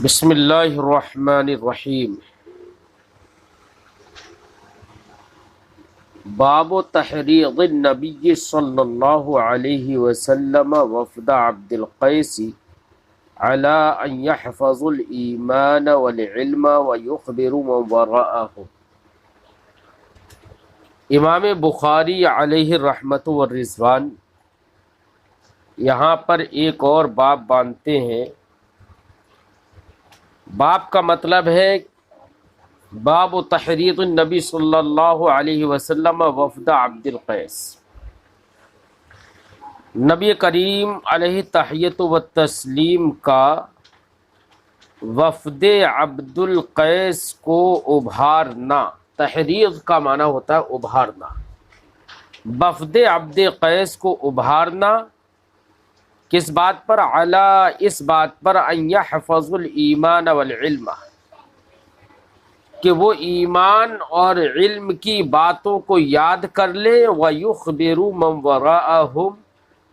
بسم اللہ الرحمن الرحیم۔ باب تحریض النبی صلی اللہ علیہ وسلم وفد عبد القیس علی ان يحفظوا الایمان والعلم ويخبروا من وراءهم۔ امام بخاری علیہ الرحمۃ والرضوان یہاں پر ایک اور باب باندھتے ہیں۔ باب کا مطلب ہے باب تحریض النبی صلی اللہ علیہ وسلم وفد عبد القیس۔ نبی کریم علیہ تحیت و تسلیم کا وفد عبد القیس کو ابھارنا، تحریض کا معنی ہوتا ہے ابھارنا، وفد عبد قیس کو ابھارنا کس بات پر؟ علی اس بات پر ان یحفظ الایمان والعلم، کہ وہ ایمان اور علم کی باتوں کو یاد کر لے، وَيُخْبِرُوا مَنْ وَرَاءَهُمْ،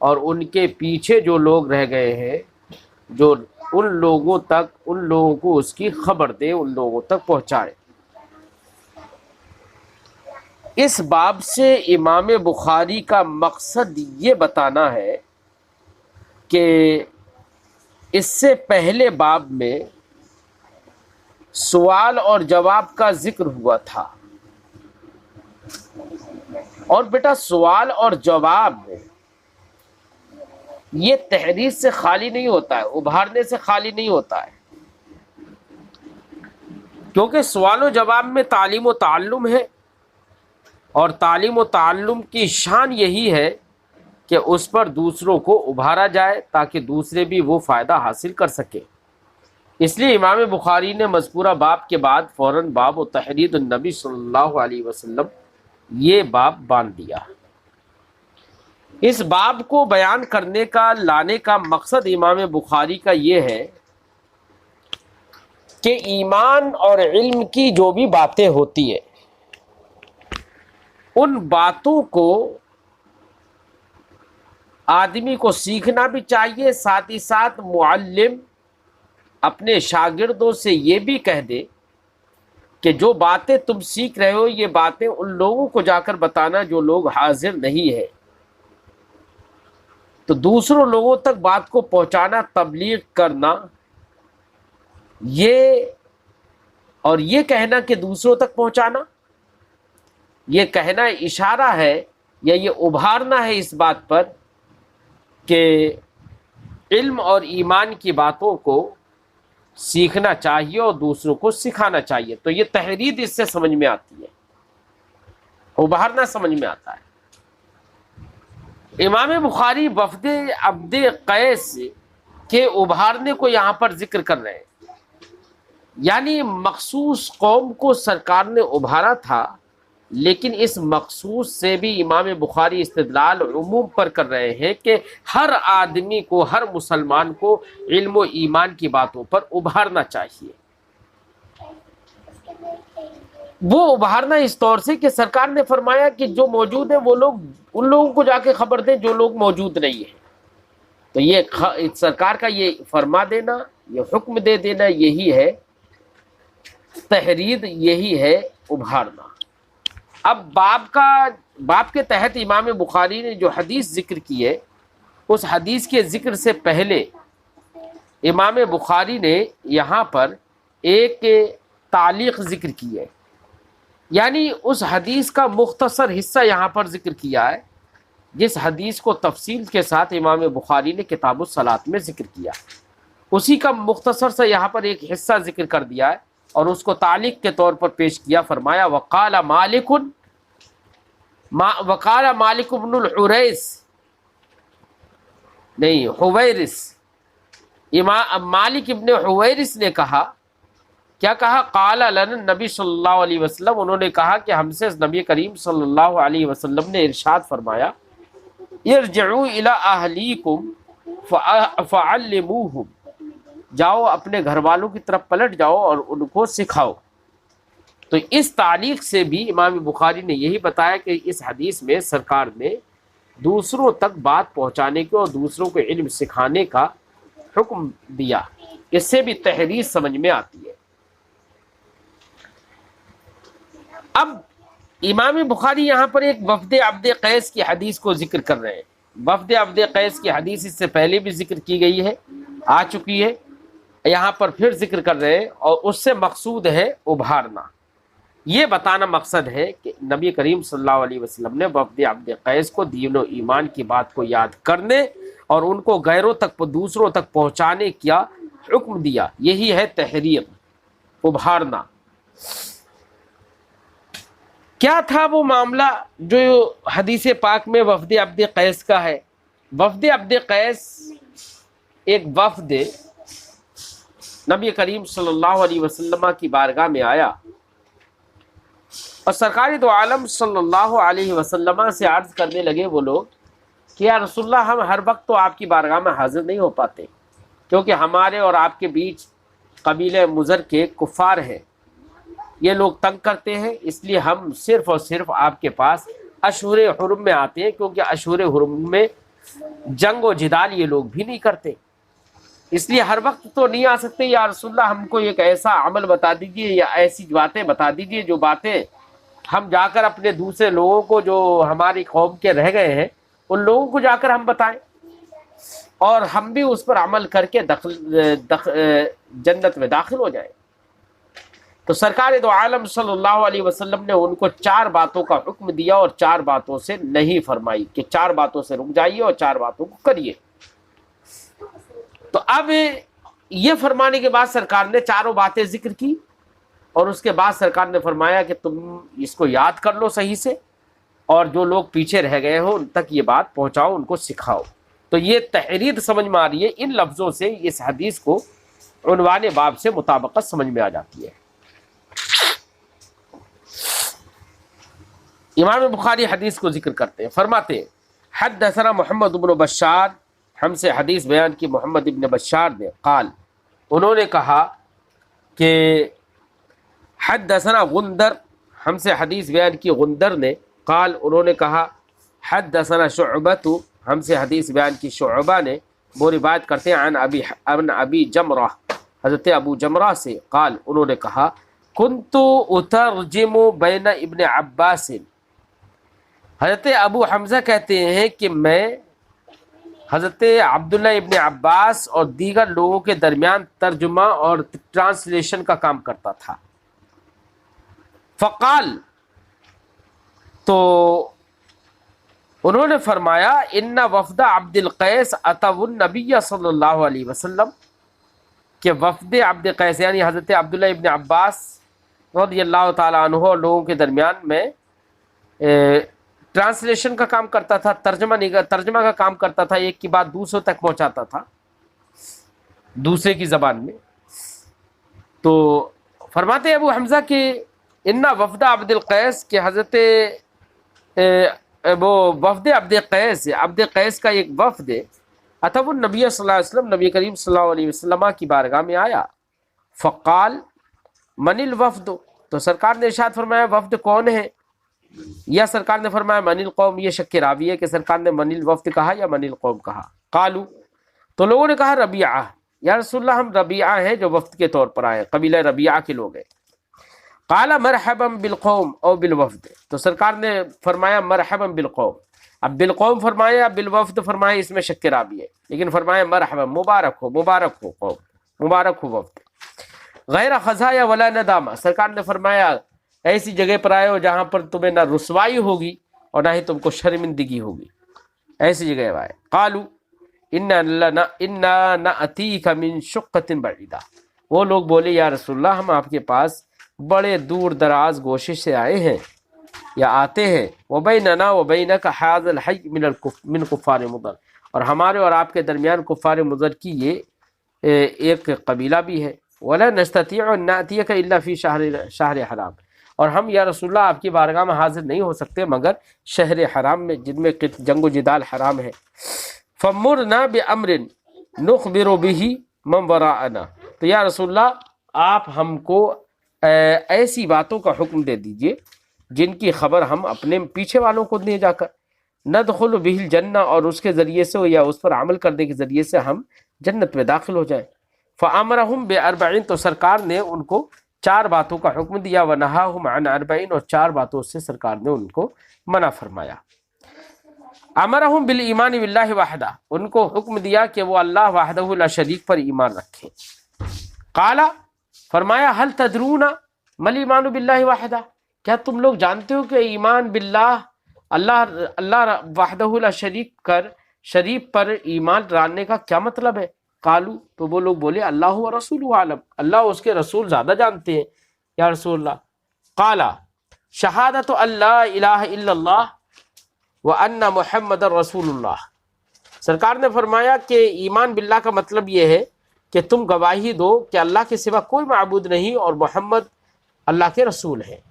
اور ان کے پیچھے جو لوگ رہ گئے ہیں، جو ان لوگوں کو اس کی خبر دے، ان لوگوں تک پہنچائے۔ اس باب سے امام بخاری کا مقصد یہ بتانا ہے کہ اس سے پہلے باب میں سوال اور جواب کا ذکر ہوا تھا، اور بیٹا سوال اور جواب یہ تحریر سے خالی نہیں ہوتا ہے، ابھارنے سے خالی نہیں ہوتا ہے، کیونکہ سوال و جواب میں تعلیم و تعلم ہے، اور تعلیم و تعلم کی شان یہی ہے کہ اس پر دوسروں کو ابھارا جائے تاکہ دوسرے بھی وہ فائدہ حاصل کر سکے۔ اس لیے امام بخاری نے مذکورہ باب کے بعد فوراً باب و تحریض النبی صلی اللہ علیہ وسلم یہ باب باندھ دیا۔ اس باب کو بیان کرنے کا، لانے کا مقصد امام بخاری کا یہ ہے کہ ایمان اور علم کی جو بھی باتیں ہوتی ہیں، ان باتوں کو آدمی کو سیکھنا بھی چاہیے، ساتھ ہی ساتھ معلم اپنے شاگردوں سے یہ بھی کہہ دے کہ جو باتیں تم سیکھ رہے ہو یہ باتیں ان لوگوں کو جا کر بتانا جو لوگ حاضر نہیں ہے۔ تو دوسروں لوگوں تک بات کو پہنچانا، تبلیغ کرنا، یہ اور یہ کہنا کہ دوسروں تک پہنچانا، یہ کہنا اشارہ ہے یا یہ ابھارنا ہے اس بات پر کہ علم اور ایمان کی باتوں کو سیکھنا چاہیے اور دوسروں کو سکھانا چاہیے۔ تو یہ تحریر اس سے سمجھ میں آتی ہے، ابھارنا سمجھ میں آتا ہے۔ امام بخاری وفد عبد قیس کے ابھارنے کو یہاں پر ذکر کر رہے ہیں، یعنی مخصوص قوم کو سرکار نے ابھارا تھا، لیکن اس مخصوص سے بھی امام بخاری استدلال عموم پر کر رہے ہیں کہ ہر آدمی کو، ہر مسلمان کو علم و ایمان کی باتوں پر ابھارنا چاہیے۔ وہ ابھارنا اس طور سے کہ سرکار نے فرمایا کہ جو موجود ہیں وہ لوگ ان لوگوں کو جا کے خبر دیں جو لوگ موجود نہیں ہیں۔ تو یہ سرکار کا یہ فرما دینا، یہ حکم دے دینا، یہی ہے تحرید، یہی ہے ابھارنا۔ اب باب کے تحت امام بخاری نے جو حدیث ذکر کی ہے، اس حدیث کے ذکر سے پہلے امام بخاری نے یہاں پر ایک تعلیق ذکر کی ہے، یعنی اس حدیث کا مختصر حصہ یہاں پر ذکر کیا ہے، جس حدیث کو تفصیل کے ساتھ امام بخاری نے کتاب الصلاۃ میں ذکر کیا، اسی کا مختصر سے یہاں پر ایک حصہ ذکر کر دیا ہے اور اس کو تعلیق کے طور پر پیش کیا۔ فرمایا وقال مالک بن الحویرث، نہیں حویرث، امام مالک ابن حویرث نے کہا، کیا کہا؟ قال لنا نبی صلی اللہ علیہ وسلم، انہوں نے کہا کہ ہم سے نبی کریم صلی اللہ علیہ وسلم نے ارشاد فرمایا ارجعوا الی اہلیکم فعلموہم، جاؤ اپنے گھر والوں کی طرف پلٹ جاؤ اور ان کو سکھاؤ۔ تو اس تعلیق سے بھی امام بخاری نے یہی بتایا کہ اس حدیث میں سرکار نے دوسروں تک بات پہنچانے کے اور دوسروں کو علم سکھانے کا حکم دیا۔ اس سے بھی تحریر سمجھ میں آتی ہے۔ اب امام بخاری یہاں پر ایک وفد عبد قیس کی حدیث کو ذکر کر رہے ہیں۔ وفد عبد قیس کی حدیث اس سے پہلے بھی ذکر کی گئی ہے، آ چکی ہے، یہاں پر پھر ذکر کر رہے ہیں، اور اس سے مقصود ہے ابھارنا۔ یہ بتانا مقصد ہے کہ نبی کریم صلی اللہ علیہ وسلم نے وفد عبد قیس کو دین و ایمان کی بات کو یاد کرنے اور ان کو غیروں تک، دوسروں تک پہنچانے کا حکم دیا۔ یہی ہے تحریر، ابھارنا۔ کیا تھا وہ معاملہ جو حدیث پاک میں وفد عبد قیس کا ہے؟ وفد عبد قیس ایک وفد نبی کریم صلی اللہ علیہ وسلم کی بارگاہ میں آیا اور سرکار دو عالم صلی اللہ علیہ وسلم سے عرض کرنے لگے وہ لوگ کہ یا رسول اللہ، ہم ہر وقت تو آپ کی بارگاہ میں حاضر نہیں ہو پاتے، کیونکہ ہمارے اور آپ کے بیچ قبیلہ مضر کے کفار ہیں، یہ لوگ تنگ کرتے ہیں، اس لیے ہم صرف اور صرف آپ کے پاس اشہر حرم میں آتے ہیں، کیونکہ اشہر حرم میں جنگ و جدال یہ لوگ بھی نہیں کرتے، اس لیے ہر وقت تو نہیں آ سکتے۔ یا رسول اللہ، ہم کو ایک ایسا عمل بتا دیجیے یا ایسی باتیں بتا دیجیے جو باتیں ہم جا کر اپنے دوسرے لوگوں کو جو ہماری قوم کے رہ گئے ہیں ان لوگوں کو جا کر ہم بتائیں، اور ہم بھی اس پر عمل کر کے جنت میں داخل ہو جائیں۔ تو سرکار دو عالم صلی اللہ علیہ وسلم نے ان کو 4 باتوں کا حکم دیا اور 4 باتوں سے نہیں فرمائی کہ 4 باتوں سے رک جائیے اور 4 باتوں کو کریے۔ تو اب یہ فرمانے کے بعد سرکار نے 4 باتیں ذکر کی، اور اس کے بعد سرکار نے فرمایا کہ تم اس کو یاد کر لو صحیح سے، اور جو لوگ پیچھے رہ گئے ہوں ان تک یہ بات پہنچاؤ، ان کو سکھاؤ۔ تو یہ تحریر سمجھ میں آ رہی ہے، ان لفظوں سے اس حدیث کو عنوان باب سے مطابقت سمجھ میں آ جاتی ہے۔ امام بخاری حدیث کو ذکر کرتے ہیں، فرماتے ہیں حدثنا محمد بن بشار، ہم سے حدیث بیان کی محمد ابن بشار نے، قال، انہوں نے کہا کہ حدثنا غندر، ہم سے حدیث بیان کی غندر نے، قال، انہوں نے کہا حدثنا شعبۃ، ہم سے حدیث بیان کی شعبہ نے، وہ روایت کرتے ہیں عن ابی جمرہ، حضرت ابو جمرہ سے، قال، انہوں نے کہا کنت اترجم بین ابن عباس، حضرت ابو حمزہ کہتے ہیں کہ میں حضرت عبداللہ ابن عباس اور دیگر لوگوں کے درمیان ترجمہ اور ٹرانسلیشن کا کام کرتا تھا۔ فقال، تو انہوں نے فرمایا ان وفد عبد القیس اتوا النبی صلی اللہ علیہ وسلم، کہ وفد عبد قیس یعنی حضرت عبداللہ ابن عباس رضی اللہ تعالیٰ عنہ اور لوگوں کے درمیان میں ٹرانسلیشن کا کام کرتا تھا، ترجمہ کا کام کرتا تھا، ایک کی بات دوسروں تک پہنچاتا تھا دوسرے کی زبان میں۔ تو فرماتے ابو حمزہ کہ ان وفد عبد القیس، کہ حضرت وہ وفد عبد قیس کا ایک وفد اتوا النبی صلی اللہ علیہ وسلم، نبی کریم صلی اللہ علیہ وسلم کی بارگاہ میں آیا۔ فقال من الوفد، تو سرکار نے ارشاد فرمایا وفد کون ہے، یا سرکار نے فرمایا من القوم، یہ شک راوی ہے کہ سرکار نے من الوفد کہا یا من القوم کہا۔ قالو، تو لوگوں نے کہا ربیعہ، یا رسول اللہ ہم ربیعہ ہیں جو وفد کے طور پر آئے، قبیلہ ربیعہ کے لوگ ہیں۔ قال مرحبا بالقوم او بالوفد، تو سرکار نے فرمایا مرحبا بالقوم، اب بالقوم فرمایا یا بالوفد فرمایا اس میں شک راوی ہے، لیکن فرمایا مرحبا، مبارک ہو قوم، مبارک ہو وفد، غیر خزایا ولا ندامہ، سرکار نے فرمایا ایسی جگہ پر آئے ہو جہاں پر تمہیں نہ رسوائی ہوگی اور نہ ہی تم کو شرمندگی ہوگی، ایسی جگہ آئے۔ قالو انا نأتیک من شقۃ بعیدہ، وہ لوگ بولے یا رسول اللہ ہم آپ کے پاس بڑے دور دراز گوشے سے آئے ہیں یا آتے ہیں، وبیننا وبینک ھذا الحی من کفار مضر، اور ہمارے اور آپ کے درمیان کفار مضر کی یہ ایک قبیلہ بھی ہے، ولا نستطیع ان نأتیک الا فی شہر حرام، اور ہم یا رسول اللہ آپ کی بارگاہ میں حاضر نہیں ہو سکتے مگر شہر حرام میں جن میں جنگ و جدال حرام ہے۔ فمرنا بامر نخبر به من وراءنا، تو یا رسول اللہ آپ ہم کو ایسی باتوں کا حکم دے دیجئے جن کی خبر ہم اپنے پیچھے والوں کو دیں جا کر، ندخل به الجنہ، اور اس کے ذریعے سے یا اس پر عمل کرنے کے ذریعے سے ہم جنت میں داخل ہو جائیں۔ فَأَمَرَهُمْ بِأَرْبَعٍ، تو سرکار نے ان کو 4 باتوں کا حکم دیا، وَنَهَاهُمْ عَنْ أَرْبَعٍ، اور 4 باتوں سے سرکار نے ان کو منع فرمایا۔ امرہم بالایمان باللہ وحدہ، ان کو حکم دیا کہ وہ اللہ وحدہ لا شریک پر ایمان رکھیں۔ قال، فرمایا حل تدرون مل ایمان باللہ وحدہ، کیا تم لوگ جانتے ہو کہ ایمان باللہ، اللہ وحدہ لا شریک پر ایمان لانے کا کیا مطلب ہے؟ قالو، تو وہ لوگ بولے اللہ و رسول عالم، اللہ اور اس کے رسول زیادہ جانتے ہیں یا رسول اللہ۔ قال شہادت اللہ الہ الا اللہ وَأَنَّ محمد رسول اللہ، سرکار نے فرمایا کہ ایمان باللہ کا مطلب یہ ہے کہ تم گواہی دو کہ اللہ کے سوا کوئی معبود نہیں اور محمد اللہ کے رسول ہیں۔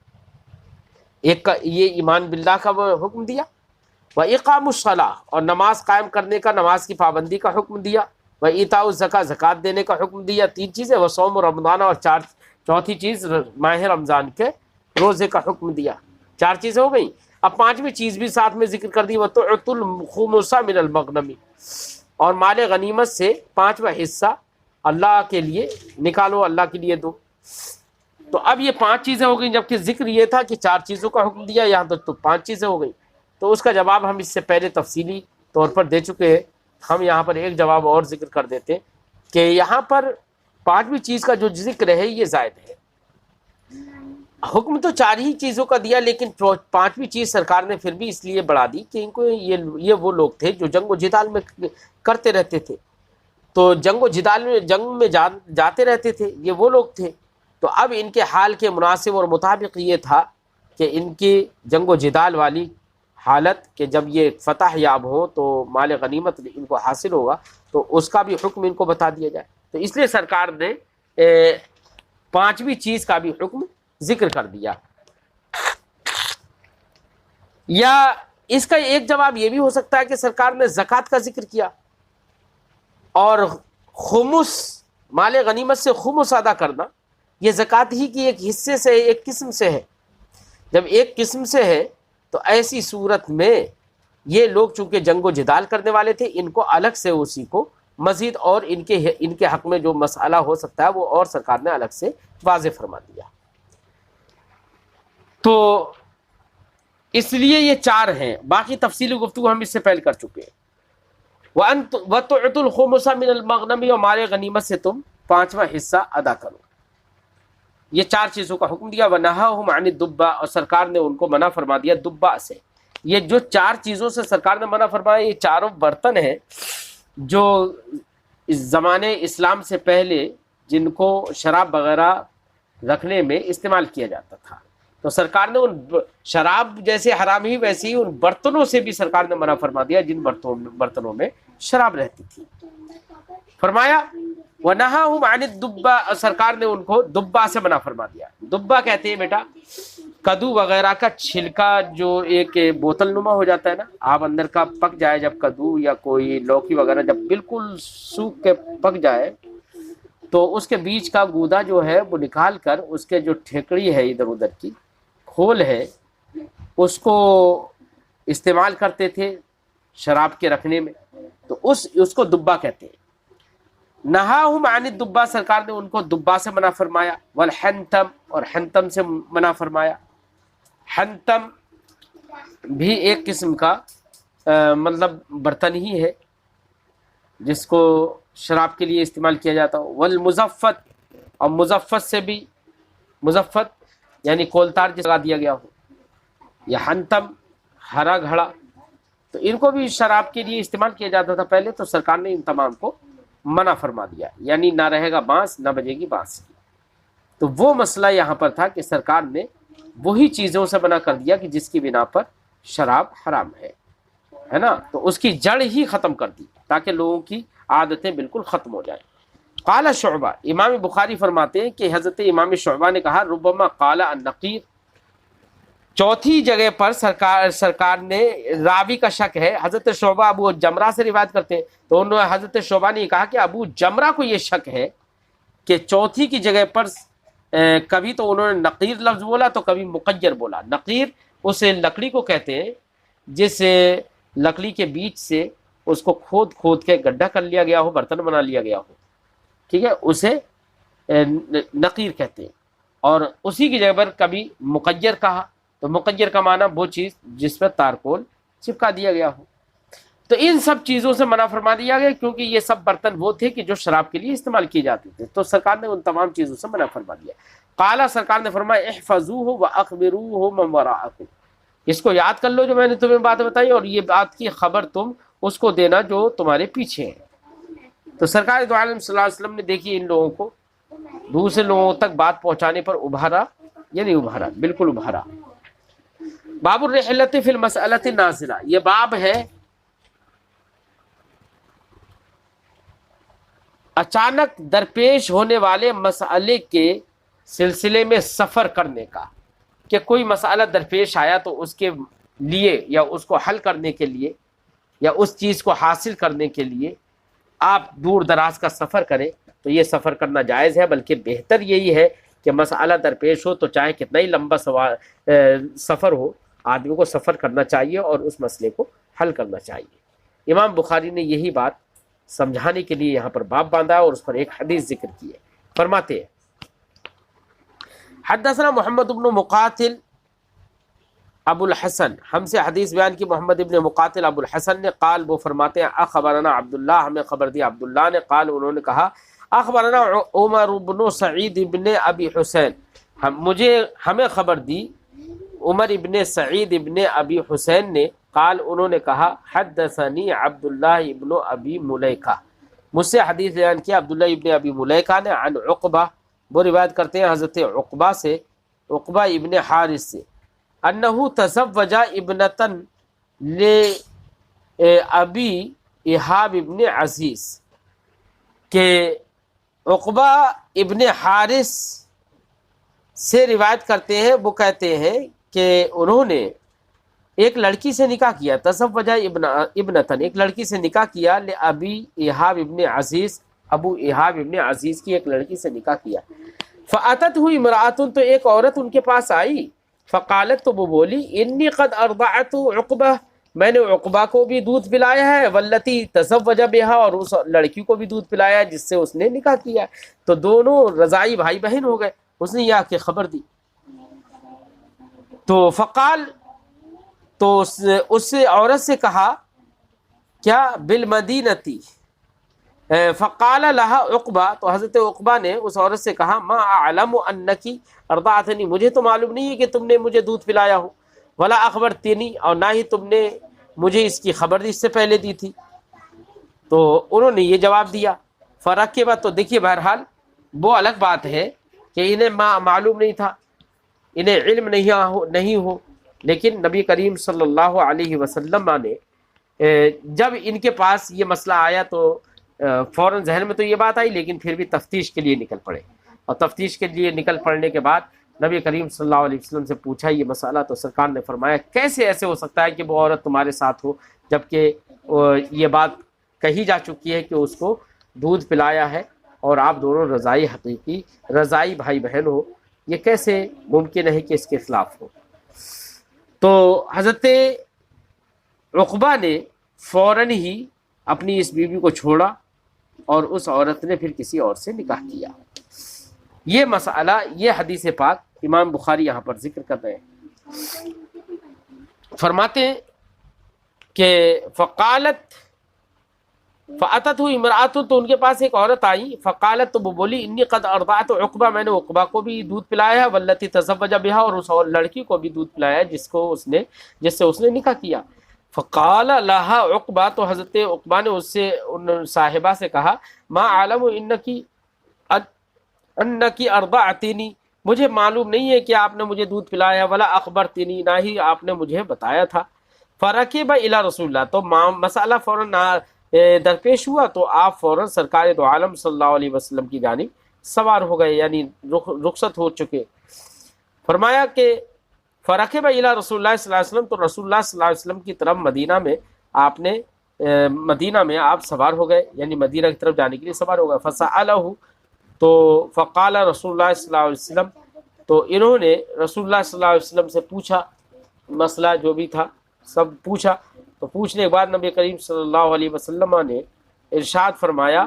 ایک یہ ایمان باللہ کا وہ حکم دیا، وَإِقَامُ الصَّلَاةِ، اور نماز قائم کرنے کا، نماز کی پابندی کا حکم دیا، وَإِيتَاءُ الزَّكَاةِ، زکوٰۃ دینے کا حکم دیا۔ 3 چیزیں، وَصَوْمُ رمضان، اور چوتھی چیز ماہ رمضان کے روزے کا حکم دیا۔ 4 چیزیں ہو گئیں۔ اب 5ویں چیز بھی ساتھ میں ذکر کر دی، وَتُعْتُ الْخُمُسَ مِنَ الْمَغْنَمِ، اور مال غنیمت سے 5واں حصہ اللہ کے لیے نکالو، اللہ کے لیے دو۔ تو اب یہ 5 چیزیں ہو گئیں، جبکہ ذکر یہ تھا کہ 4 چیزوں کا حکم دیا، یہاں تک تو 5 چیزیں ہو گئیں۔ تو اس کا جواب ہم اس سے پہلے تفصیلی طور پر دے چکے ہیں، ہم یہاں پر ایک جواب اور ذکر کر دیتے ہیں کہ یہاں پر 5ویں چیز کا جو ذکر ہے یہ زائد ہے۔ حکم تو 4 ہی چیزوں کا دیا، لیکن 5ویں چیز سرکار نے پھر بھی اس لیے بڑھا دی کہ ان کو یہ وہ لوگ تھے جو جنگ و جدال میں کرتے رہتے تھے، تو جنگ و جدال میں جنگ میں جاتے رہتے تھے، یہ وہ لوگ تھے۔ تو اب ان کے حال کے مناسب اور مطابق یہ تھا کہ ان کی جنگ و جدال والی حالت کہ جب یہ فتح یاب ہو تو مال غنیمت ان کو حاصل ہوگا، تو اس کا بھی حکم ان کو بتا دیا جائے۔ تو اس لیے سرکار نے 5ویں چیز کا بھی حکم ذکر کر دیا۔ یا اس کا ایک جواب یہ بھی ہو سکتا ہے کہ سرکار نے زکوٰۃ کا ذکر کیا، اور خمس، مال غنیمت سے خمس ادا کرنا، یہ زکوٰۃ ہی کی ایک حصے سے، ایک قسم سے ہے۔ جب ایک قسم سے ہے تو ایسی صورت میں یہ لوگ چونکہ جنگ و جدال کرنے والے تھے، ان کو الگ سے اسی کو مزید اور ان کے حق میں جو مسئلہ ہو سکتا ہے وہ اور سرکار نے الگ سے واضح فرما دیا۔ تو اس لیے یہ 4 ہیں، باقی تفصیلی گفتگو ہم اس سے پہلے کر چکے ہیں۔ وَتُعْتُ الْخُمُسَ مِنَ الْمَغْنَمِ، اور مال غنیمت سے تم 5واں حصہ ادا کرو۔ یہ 4 چیزوں کا حکم دیا۔ وَنَهَاهُمْ عَنِ الدُّبَّةِ، اور سرکار نے ان کو منع فرما دیا دبا سے۔ یہ جو 4 چیزوں سے سرکار نے منع فرمایا، یہ چاروں برتن ہیں جو اس زمانے اسلام سے پہلے جن کو شراب وغیرہ رکھنے میں استعمال کیا جاتا تھا، تو سرکار نے ان شراب جیسے حرام ہی ویسے ہی ان برتنوں سے بھی سرکار نے منع فرما دیا جن برتنوں میں شراب رہتی تھی۔ فرمایا وَنَهَاهُمْ عَنِ الدُّبَّةِ، سرکار نے ان کو دبا سے منع فرما دیا۔ دبا کہتے ہیں بیٹا کدو وغیرہ کا چھلکا جو ایک بوتل نما ہو جاتا ہے نا، آپ اندر کا پک جائے جب کدو یا کوئی لوکی وغیرہ جب بالکل سوکھ کے پک جائے تو اس کے بیچ کا گودا جو ہے وہ نکال کر اس کے جو ٹھیکڑی ہے ادھر ادھر کی کھول ہے اس کو استعمال کرتے تھے شراب کے رکھنے میں، تو اس کو دبا کہتے ہیں۔ نہاہم عن الدبا، سرکار نے ان کو دبا سے منع فرمایا۔ والحنتم، اور حنتم سے منع فرمایا۔ حنتم بھی ایک قسم کا مطلب برتن ہی ہے جس کو شراب کے لیے استعمال کیا جاتا ہو۔ والمزفت، اور مزفت سے بھی، مزفت یعنی کولتار جس لگا دیا گیا ہو، یا حنتم ہرا گھڑا، تو ان کو بھی شراب کے لیے استعمال کیا جاتا تھا پہلے، تو سرکار نے ان تمام کو منع فرما دیا، یعنی نہ رہے گا بانس نہ بجے گی بانس۔ تو وہ مسئلہ یہاں پر تھا کہ سرکار نے وہی چیزوں سے منع کر دیا کہ جس کی بنا پر شراب حرام ہے نا، تو اس کی جڑ ہی ختم کر دی تاکہ لوگوں کی عادتیں بالکل ختم ہو جائیں۔ قال شعبہ، امام بخاری فرماتے ہیں کہ حضرت امام شعبہ نے کہا ربما قال النقیر، چوتھی جگہ پر سرکار نے، راوی کا شک ہے، حضرت شعبہ ابو جمرہ سے روایت کرتے ہیں، تو انہوں نے حضرت شعبہ نے کہا کہ ابو جمرہ کو یہ شک ہے کہ چوتھی کی جگہ پر کبھی تو انہوں نے نقیر لفظ بولا تو کبھی مقیر بولا۔ نقیر اس لکڑی کو کہتے ہیں جس لکڑی کے بیچ سے اس کو کھود کے گڈھا کر لیا گیا ہو، برتن بنا لیا گیا ہو، ٹھیک ہے، اسے نقیر کہتے ہیں، اور اسی کی جگہ پر کبھی مقیر کہا تو مقیر کا معنی وہ چیز جس پر تارکول چپکا دیا گیا ہو۔ تو ان سب چیزوں سے منع فرما دیا گیا، کیونکہ یہ سب برتن وہ تھے کہ جو شراب کے لیے استعمال کیے جاتے تھے، تو سرکار نے ان تمام چیزوں سے منع فرما دیا۔ قالا، سرکار نے فرمایا احفظوہ واخبروہ من وراءکم، اس کو یاد کر لو جو میں نے تمہیں بات بتائی، اور یہ بات کی خبر تم اس کو دینا جو تمہارے پیچھے ہے۔ تو سرکار دو عالم صلی اللہ علیہ وسلم نے دیکھی ان لوگوں کو دوسرے لوگوں تک بات پہنچانے پر ابھارا یا نہیں ابھارا؟ بالکل ابھارا۔ باب الرحلۃ فی المسألۃ النازلہ، یہ باب ہے اچانک درپیش ہونے والے مسئلے کے سلسلے میں سفر کرنے کا، کہ کوئی مسئلہ درپیش آیا تو اس کے لیے یا اس کو حل کرنے کے لیے یا اس چیز کو حاصل کرنے کے لیے آپ دور دراز کا سفر کریں، تو یہ سفر کرنا جائز ہے، بلکہ بہتر یہی ہے کہ مسئلہ درپیش ہو تو چاہے کتنا ہی لمبا سفر ہو، آدمی کو سفر کرنا چاہیے اور اس مسئلے کو حل کرنا چاہیے۔ امام بخاری نے یہی بات سمجھانے کے لیے یہاں پر باب باندھا اور اس پر ایک حدیث ذکر کی ہے۔ فرماتے ہیں حدثنا محمد بن مقاتل ابو الحسن، ہم سے حدیث بیان کی محمد ابن مقاتل ابو الحسن نے، قال وہ فرماتے ہیں اخبرنا عبداللہ، ہمیں خبر دی عبداللہ نے، قال انہوں نے کہا اخبرنا عمر بن سعید ابن ابی حسین، ہمیں خبر دی عمر ابن سعید ابن ابی حسین نے، قال انہوں نے کہا حدثنی عبداللہ ابن ابی ملیکہ، مجھ سے حدیث بیان کیا عبداللہ ابن ابی ملیکہ نے، عن عقبہ، وہ روایت کرتے ہیں حضرت عقبہ سے، عقبہ ابن حارث سے، انہو تزوج ابنتن لابی احاب ابن عزیز، کہ عقبہ ابن حارث سے روایت کرتے ہیں، وہ کہتے ہیں کہ انہوں نے ایک لڑکی سے نکاح کیا، تزوج ابنتن، ایک لڑکی سے نکاح کیا، لابی احاب ابن عزیز، ابو احاب ابن عزیز کی ایک لڑکی سے نکاح کیا، فاتت ہوئی امرأۃ، تو ایک عورت ان کے پاس آئی، فقالت، تو وہ بولی، انی قد ارضعت عقبہ، میں نے عقبہ کو بھی دودھ پلایا ہے، واللتی تزوج بہا، اور اس لڑکی کو بھی دودھ پلایا ہے جس سے اس نے نکاح کیا، تو دونوں رضائی بھائی بہن ہو گئے۔ اس نے یہ آ کے خبر دی، تو فقال، تو اس عورت سے کہا کیا، بالمدینتی، فقال لہا عقبہ، تو حضرت عقبہ نے اس عورت سے کہا، ما اعلم انکی ارضعتنی، مجھے تو معلوم نہیں ہے کہ تم نے مجھے دودھ پلایا ہو، ولا اخبرتنی، اور نہ ہی تم نے مجھے اس کی خبر اس سے پہلے دی تھی۔ تو انہوں نے یہ جواب دیا، فرق کے بعد، تو دیکھیے بہرحال وہ الگ بات ہے کہ انہیں معلوم نہیں تھا، انہیں علم نہیں ہو، لیکن نبی کریم صلی اللہ علیہ وسلم نے جب ان کے پاس یہ مسئلہ آیا تو فوراً ذہن میں تو یہ بات آئی، لیکن پھر بھی تفتیش کے لیے نکل پڑے، اور تفتیش کے لیے نکل پڑنے کے بعد نبی کریم صلی اللہ علیہ وسلم سے پوچھا یہ مسئلہ، تو سرکار نے فرمایا کیسے ایسے ہو سکتا ہے کہ وہ عورت تمہارے ساتھ ہو، جبکہ یہ بات کہی جا چکی ہے کہ اس کو دودھ پلایا ہے اور آپ دونوں رضائی حقیقی رضائی بھائی بہن ہو، یہ کیسے ممکن ہے کہ اس کے خلاف ہو؟ تو حضرت عقبہ نے فوراً ہی اپنی اس بیوی کو چھوڑا اور اس عورت نے پھر کسی اور سے نکاح کیا۔ یہ مسئلہ، یہ حدیث پاک امام بخاری یہاں پر ذکر کر رہے ہیں، فرماتے ہیں کہ فقالت فاتت امرأۃ، تو ان کے پاس ایک عورت آئی، فقالت، تو وہ بولی، انی قد ارضعت عقبہ، میں نے عقبہ کو بھی دودھ پلایا ہے، واللتی تزوج بہا، اور اس لڑکی کو بھی دودھ پلایا ہے جس سے اس نے نکاح کیا۔ فقال لہا عقبہ، تو حضرت عقبہ نے اس سے، ان صاحبہ سے کہا، ما عالم انکی ارضعتنی، مجھے معلوم نہیں ہے کہ آپ نے مجھے دودھ پلایا، ولا اخبرتنی، نہ ہی آپ نے مجھے بتایا تھا۔ فرکب الی رسول اللہ، تو مسئلہ فوراً درپیش ہوا تو آپ فوراً سرکار دو عالم صلی اللہ علیہ وسلم کی جانب سوار ہو گئے، یعنی رخصت ہو چکے۔ فرمایا کہ فرکب الی رسول اللہ صلی اللہ علیہ وسلم، تو رسول اللہ صلی اللہ علیہ وسلم کی طرف مدینہ میں آپ سوار ہو گئے، یعنی مدینہ کی طرف جانے کے لیے سوار ہو گئے۔ فسألہ، تو فقال رسول اللہ صلی اللہ علیہ وسلم، تو انہوں نے رسول اللہ صلی اللہ علیہ وسلم سے پوچھا، مسئلہ جو بھی تھا سب پوچھا، تو پوچھنے کے بعد نبی کریم صلی اللہ علیہ وسلم نے ارشاد فرمایا